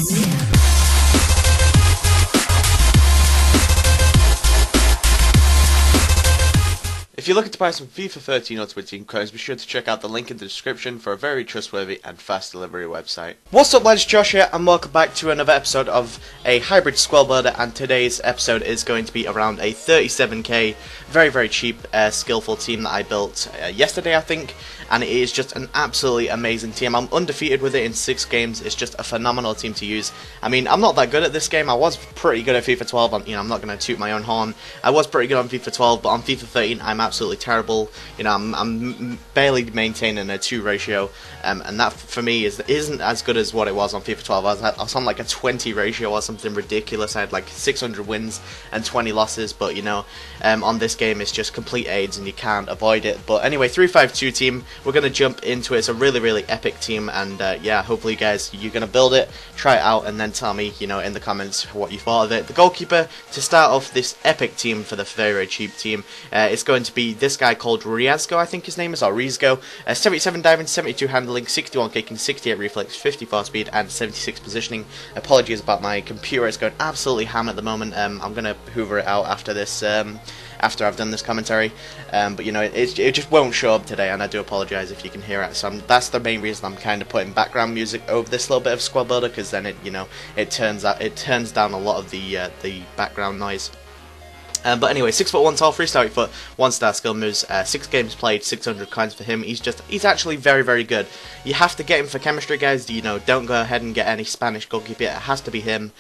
If you're looking to buy some FIFA 13 Ultimate Team coins, be sure to check out the link in the description for a very trustworthy and fast delivery website. What's up lads, Josh here, and welcome back to another episode of a hybrid squad builder, and today's episode is going to be around a 37k, very cheap, skillful team that I built yesterday I think, and it is just an absolutely amazing team. I'm undefeated with it in 6 games, it's just a phenomenal team to use. I mean, I'm not that good at this game, I was pretty good at FIFA 12, I'm not going to toot my own horn. I was pretty good on FIFA 12, but on FIFA 13 I'm absolutely terrible. I'm barely maintaining a 2 ratio, and that for me isn't as good as what it was on FIFA 12. I was on like a 20 ratio or something ridiculous. I had like 600 wins and 20 losses, but on this game it's just complete AIDS and you can't avoid it. But anyway, 3-5-2 team, we're going to jump into it. It's a really epic team, and yeah, hopefully guys, you're going to build it, try it out, and then tell me in the comments what you thought of it. The goalkeeper to start off this epic team for the very cheap team is going to be this guy called Riazgo, I think his name is, or Rizgo. 77 diving, 72 handling, 61 kicking, 68 reflex, 54 speed, and 76 positioning. Apologies about my computer, it's going absolutely ham at the moment. I'm going to hoover it out after this, after I've done this commentary, but it just won't show up today, and I do apologise if you can hear it. So that's the main reason I'm kind of putting background music over this little bit of squad builder, because then it turns down a lot of the background noise. But anyway, 6'1" tall, 3-star 8 foot, 1-star skill moves, 6 games played, 600 coins for him. He's actually very good. You have to get him for chemistry, guys. Don't go ahead and get any Spanish goalkeeper. It has to be him.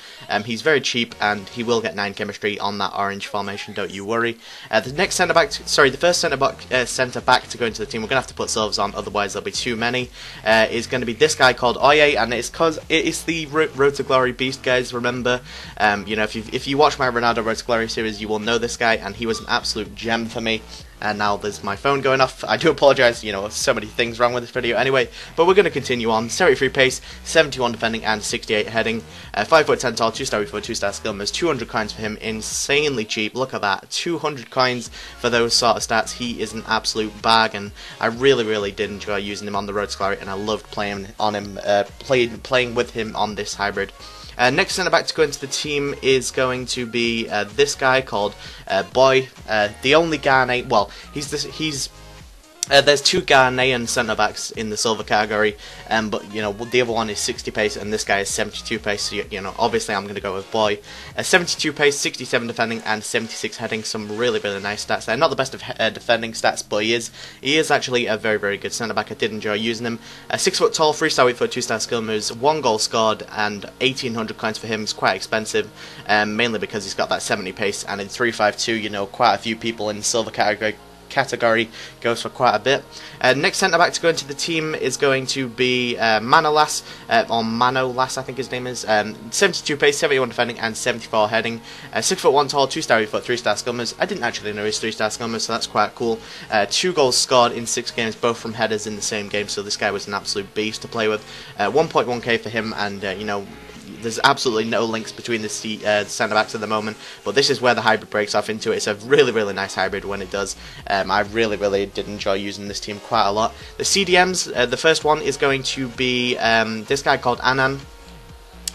He's very cheap, and he will get 9 chemistry on that orange formation. Don't you worry. The next the first centre back to go into the team. We're gonna have to put Silvers on, otherwise there'll be too many. Is going to be this guy called Oye, and it's because it's the Road to Glory beast, guys. Remember, if you watch my Ronaldo Road to Glory series, you will know this guy, and he was an absolute gem for me. And now there's my phone going off. I do apologise, so many things wrong with this video. Anyway, but we're going to continue on. 73 pace, 71 defending, and 68 heading. 5'10" tall, 2-star 2-star skill moves, 200 coins for him. Insanely cheap. Look at that. 200 coins for those sort of stats. He is an absolute bargain. I really did enjoy using him on the Road to Glory, and I loved playing on him, playing with him on this hybrid. Next centre back to go into the team is going to be this guy called Boy, the only Ghanaian. Well, there's 2 Ghanaian centre backs in the silver category, but the other one is 60 pace, and this guy is 72 pace. So obviously I'm going to go with Boy. 72 pace, 67 defending, and 76 heading. Some really nice stats there. Not the best of defending stats, but he is actually a very good centre back. I did enjoy using him. 6 foot tall, 3-star 8 foot, 2-star skill moves, 1 goal scored, and 1800 coins for him. Is quite expensive, mainly because he's got that 70 pace, and in 3-5-2, quite a few people in the silver category goes for quite a bit. Next centre back to go into the team is going to be Manolas, or Manolas I think his name is. 72 pace, 71 defending, and 74 heading. 6'1" tall, 2-star 8 foot, 3-star skill moves. I didn't actually know his 3-star skill moves, so that's quite cool. 2 goals scored in 6 games, both from headers in the same game, so this guy was an absolute beast to play with. 1.1k for him, and there's absolutely no links between the centre backs at the moment, but this is where the hybrid breaks off into it. It's a really nice hybrid when it does. I really did enjoy using this team quite a lot. The CDMs, the first one is going to be this guy called Anan.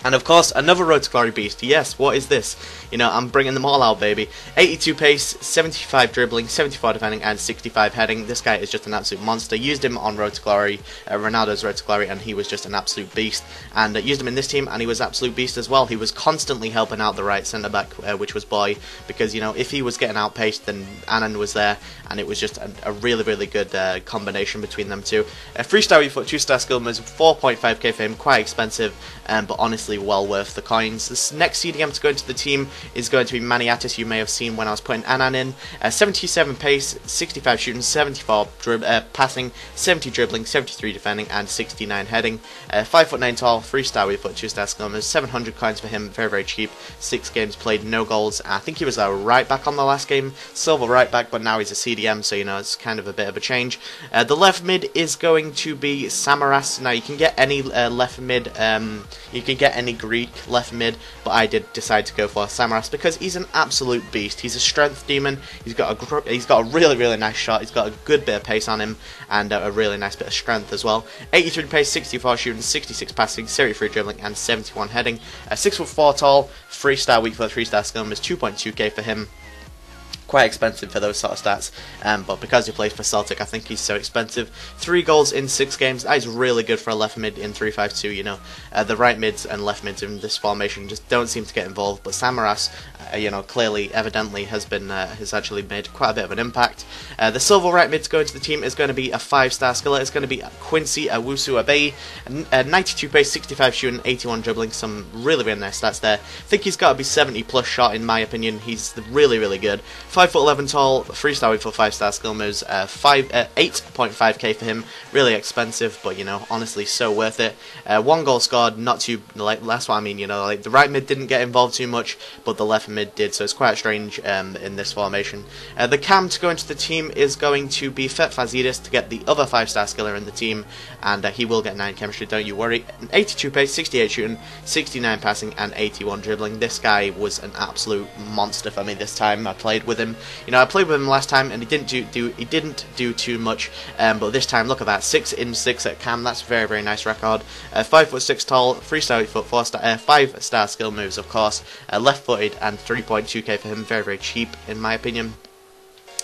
And of course, another Road to Glory beast. Yes, what is this? I'm bringing them all out, baby. 82 pace, 75 dribbling, 74 defending, and 65 heading. This guy is just an absolute monster. Used him on Road to Glory, Ronaldo's Road to Glory, and he was just an absolute beast. And used him in this team, and he was absolute beast as well. He was constantly helping out the right centre back, which was Boy, because if he was getting outpaced, then Anand was there, and it was just a really good combination between them two. 3-star 8 foot, 2-star skill moves, 4.5k for him, quite expensive, but honestly well worth the coins. This next CDM to go into the team is going to be Maniatis. You may have seen when I was putting Anan in. 77 pace, 65 shooting, 74 passing, 70 dribbling, 73 defending, and 69 heading. 5'9" tall, 3-star 8 foot, 2-star skill moves, 700 coins for him, very cheap. 6 games played, no goals. I think he was a right back on the last game, silver right back, but now he's a CDM, so it's kind of a bit of a change. The left mid is going to be Samaras. Now you can get any left mid, you can get any Greek left mid, but I did decide to go for Samaras because he's an absolute beast. He's a strength demon. He's got a really nice shot. He's got a good bit of pace on him and a really nice bit of strength as well. 83 pace, 64 shooting, 66 passing, 73 dribbling, and 71 heading. 6'4" tall, 3-star weak foot, 3-star skill numbers, 2.2k for him. Quite expensive for those sort of stats, but because he plays for Celtic, I think he's so expensive. 3 goals in 6 games, that is really good for a left mid in 3-5-2, you know. The right mids and left mids in this formation just don't seem to get involved, but Samaras, you know, clearly, evidently, has actually made quite a bit of an impact. The silver right mid to go into the team is going to be a 5-star skiller. It's going to be Quincy Owusu-Abeyi, 92 pace, 65 shooting, 81 dribbling, some really nice stats there. I think he's got to be 70 plus shot in my opinion. He's really good. 5'11" tall, 3-star weak foot, 5-star skill moves, 8.5k for him. Really expensive, but you know, honestly, so worth it. 1 goal scored, not too, like, that's what I mean, you know, like the right mid didn't get involved too much, but the left mid did, so it's quite strange in this formation. The cam to go into the team is going to be Fet Fazidis to get the other 5-star skiller in the team, and he will get 9 chemistry, don't you worry. 82 pace, 68 shooting, 69 passing, and 81 dribbling. This guy was an absolute monster for me this time I played with him. You know, I played with him last time and he didn't do too much, but this time, look at that, 6 in 6 at cam. That's very nice record. 5'6" tall, 3-star weak foot, 5-star skill moves, of course, left-footed, and 3.2k for him. Very cheap in my opinion.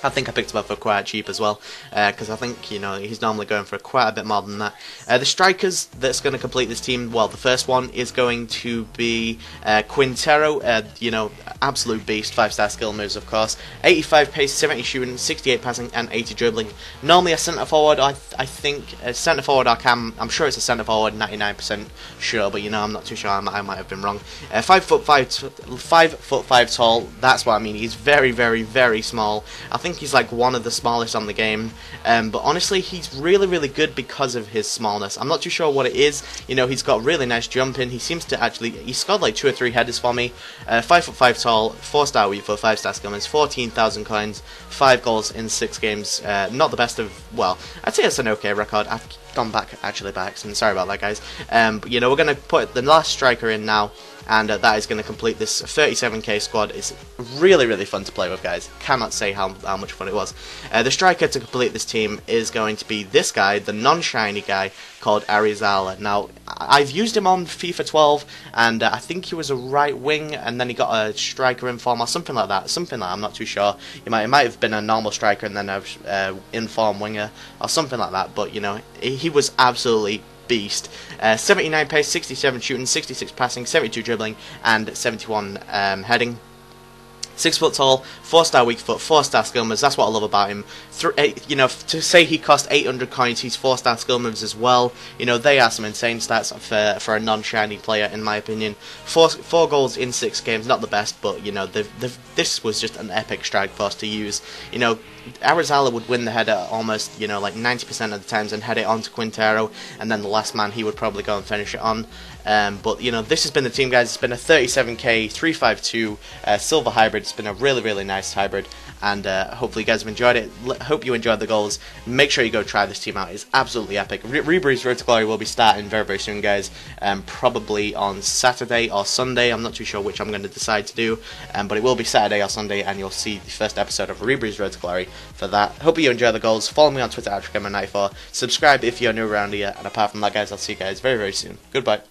I think I picked him up for quite cheap as well, because I think, you know, he's normally going for quite a bit more than that. The strikers that's going to complete this team, well, the first one is going to be Quintero, you know, absolute beast, 5-star skill moves, of course. 85 pace, 70 shooting, 68 passing, and 80 dribbling. Normally a centre forward, I think, centre forward or cam, I'm sure it's a centre forward, 99% sure, but you know, I'm not too sure, I might have been wrong. 5'5" tall, that's what I mean, he's very small. I think he's like one of the smallest on the game, but honestly he's really good because of his smallness. I'm not too sure what it is. You know, he's got really nice jumping. He seems to actually, he scored like 2 or 3 headers for me. 5'5" tall, 4-star weak foot, 5-star skill moves, 14,000 coins, 5 goals in 6 games. Not the best of, well, I'd say it's an okay record. I've gone back actually by accident, sorry about that guys. But you know, we're going to put the last striker in now, and that is going to complete this 37k squad. It's really fun to play with, guys. Cannot say how much fun it was. The striker to complete this team is going to be this guy, the non-shiny guy called Arizala. Now, I've used him on FIFA 12, and I think he was a right wing, and then he got a striker inform or something like that. I'm not too sure. It might have been a normal striker and then a inform winger or something like that. But you know, he was absolutely beast. 79 pace, 67 shooting, 66 passing, 72 dribbling, and 71 heading. 6 foot tall, 4-star weak foot, 4-star skill moves. That's what I love about him. You know, to say he cost 800 coins, he's 4-star skill moves as well. You know, they are some insane stats for a non-shiny player, in my opinion. 4 goals in 6 games, not the best, but you know, this was just an epic strike force to use. You know, Arizala would win the header almost, you know, like 90% of the times and head it onto Quintero, and then the last man he would probably go and finish it on. But you know, this has been the team, guys. It's been a 37k 352 silver hybrid. It's been a really nice hybrid, and hopefully you guys have enjoyed it. Hope you enjoyed the goals. Make sure you go try this team out. It's absolutely epic. Rebreeze Road to Glory will be starting very soon, guys. Probably on Saturday or Sunday. I'm not too sure which I'm going to decide to do, but it will be Saturday or Sunday, and you'll see the first episode of Rebreeze Road to Glory for that. Hope you enjoy the goals. Follow me on Twitter @TrickGamer94. Subscribe if you're new around here, and apart from that, guys, I'll see you guys very soon. Goodbye.